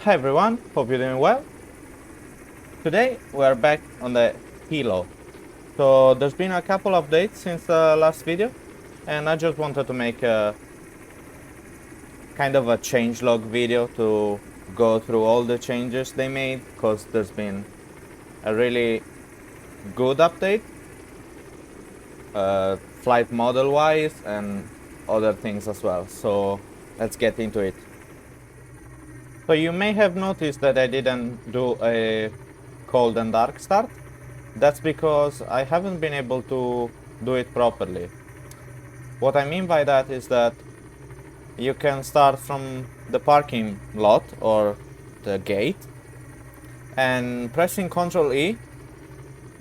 Hi everyone, hope you're doing well. Today we're back on the Hilo. So there's been a couple of updates since the last video, and I just wanted to make a kind of a changelog video to go through all the changes they made, because there's been a really good update, flight model wise and other things as well. So let's get into it. So you may have noticed that I didn't do a cold and dark start. That's because I haven't been able to do it properly. What I mean by that is that you can start from the parking lot or the gate, and pressing Ctrl E,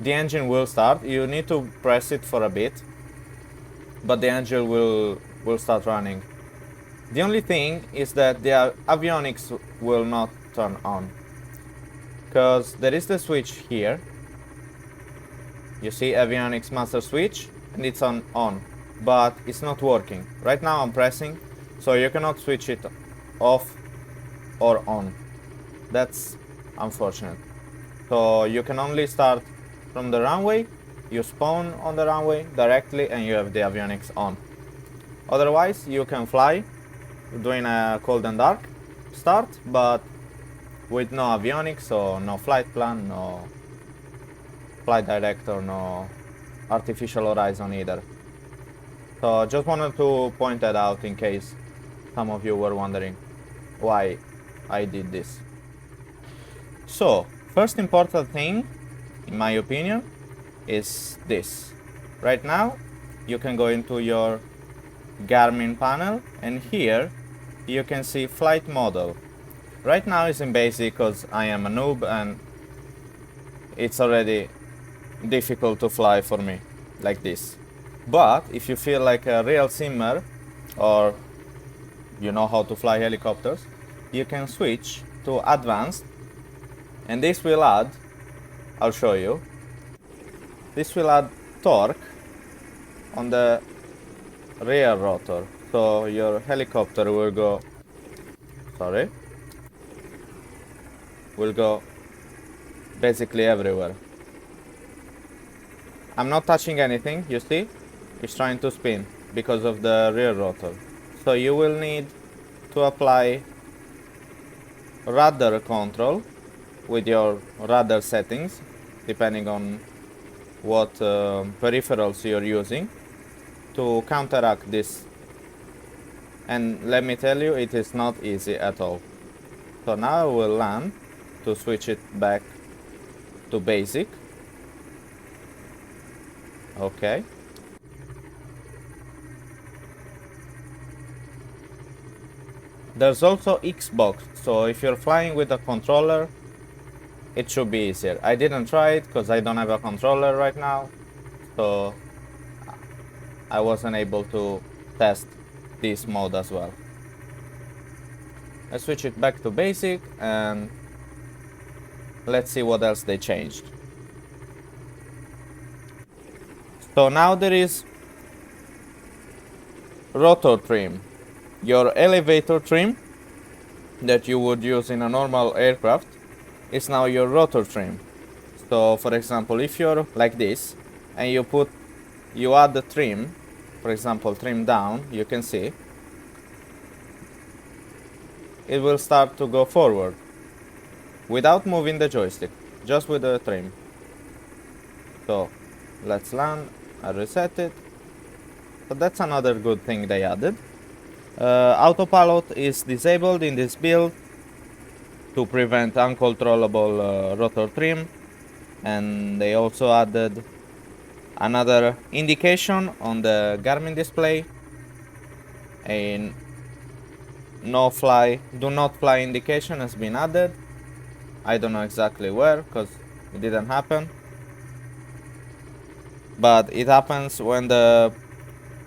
the engine will start. You need to press it for a bit, but the engine will start running. The only thing is that the avionics will not turn on, because there is the switch here. You see avionics master switch, and it's on, but it's not working. Right now I'm pressing, so you cannot switch it off or on. That's unfortunate. So you can only start from the runway, you spawn on the runway directly, and you have the avionics on. Otherwise you can fly doing a cold and dark start, but with no avionics, so no flight plan, no flight director, no artificial horizon either. So just wanted to point that out in case some of you were wondering why I did this. So first important thing, in my opinion, is this. Right now you can go into your Garmin panel, and here you can see flight model. Right now it's in basic because I am a noob and it's already difficult to fly for me like this. But if you feel like a real simmer, or you know how to fly helicopters, you can switch to advanced, and this will add, I'll show you, this will add torque on the rear rotor, so your helicopter will go, basically everywhere. I'm not touching anything, you see? It's trying to spin because of the rear rotor. So you will need to apply rudder control with your rudder settings, depending on what peripherals you're using, to counteract this. And let me tell you, it is not easy at all. So now I will land to switch it back to basic. Okay. There's also Xbox, so if you're flying with a controller, it should be easier. I didn't try it because I don't have a controller right now, so I wasn't able to test this mode as well. I switch it back to basic, and let's see what else they changed. So now there is rotor trim. Your elevator trim that you would use in a normal aircraft is now your rotor trim. So for example, if you're like this and you add the trim, for example trim down, you can see it will start to go forward without moving the joystick, just with the trim. So let's land, I reset it. So that's another good thing they added. Autopilot is disabled in this build to prevent uncontrollable rotor trim, and they also added another indication on the Garmin display, a do not fly indication has been added. I don't know exactly where, because it didn't happen, but it happens when the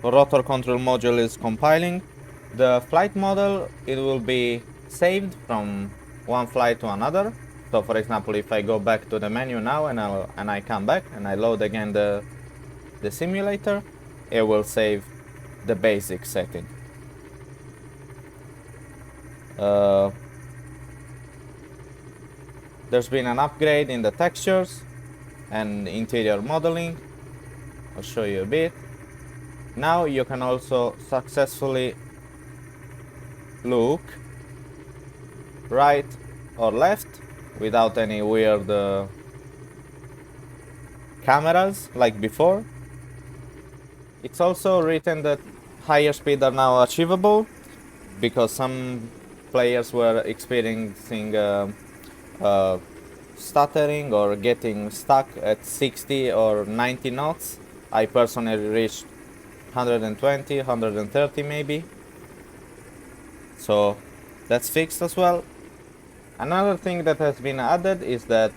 rotor control module is compiling. The flight model, it will be saved from one flight to another. So for example, if I go back to the menu now and I come back and I load again the simulator, it will save the basic setting. There's been an upgrade in the textures and interior modeling. I'll show you a bit. Now you can also successfully look right or left without any weird cameras like before. It's also written that higher speed are now achievable because some players were experiencing stuttering or getting stuck at 60 or 90 knots. I personally reached 120, 130 maybe. So that's fixed as well. Another thing that has been added is that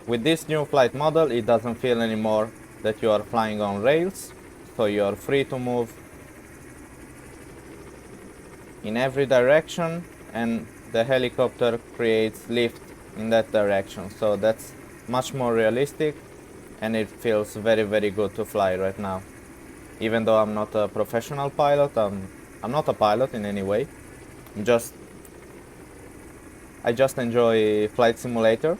with this new flight model, it doesn't feel anymore that you are flying on rails, so you are free to move in every direction, and the helicopter creates lift in that direction, so that's much more realistic, and it feels very, very good to fly right now. Even though I'm not a professional pilot, I'm not a pilot in any way. I just enjoy Flight Simulator.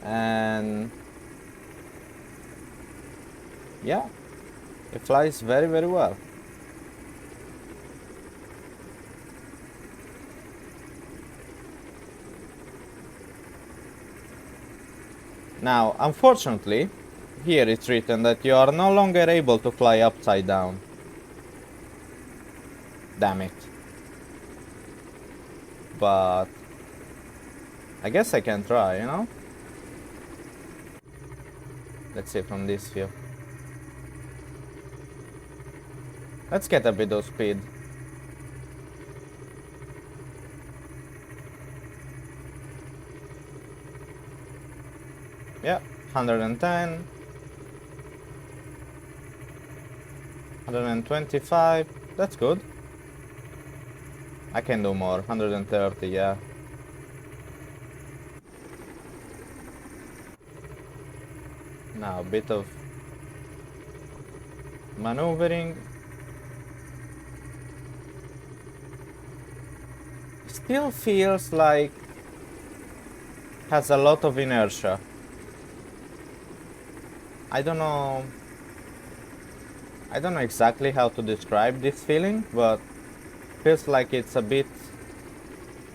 And yeah, it flies very, very well. Now, unfortunately, here it's written that you are no longer able to fly upside down. Damn it. But I guess I can try, you know? Let's see from this view. Let's get a bit of speed. Yeah, 110. 125. That's good. I can do more. 130, yeah. Now a bit of maneuvering. Still feels like has a lot of inertia. I don't know exactly how to describe this feeling, but feels like it's a bit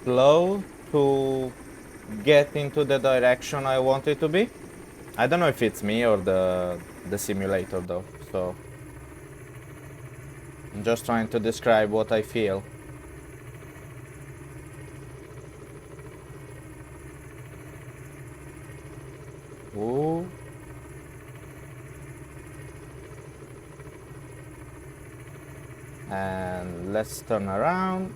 slow to get into the direction I want it to be. I don't know if it's me or the simulator though, so I'm just trying to describe what I feel. Ooh. And let's turn around.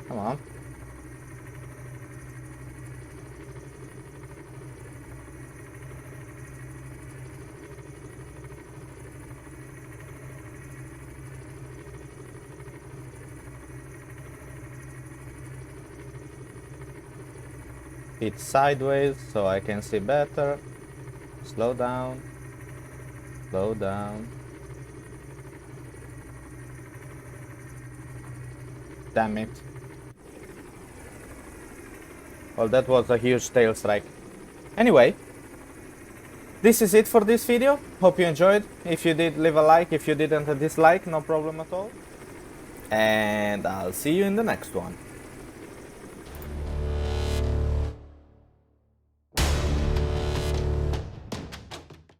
Come on. It's sideways so I can see better. Slow down. Slow down. Damn it. Well, that was a huge tail strike. Anyway, this is it for this video. Hope you enjoyed. If you did, leave a like. If you didn't, a dislike. No problem at all. And I'll see you in the next one.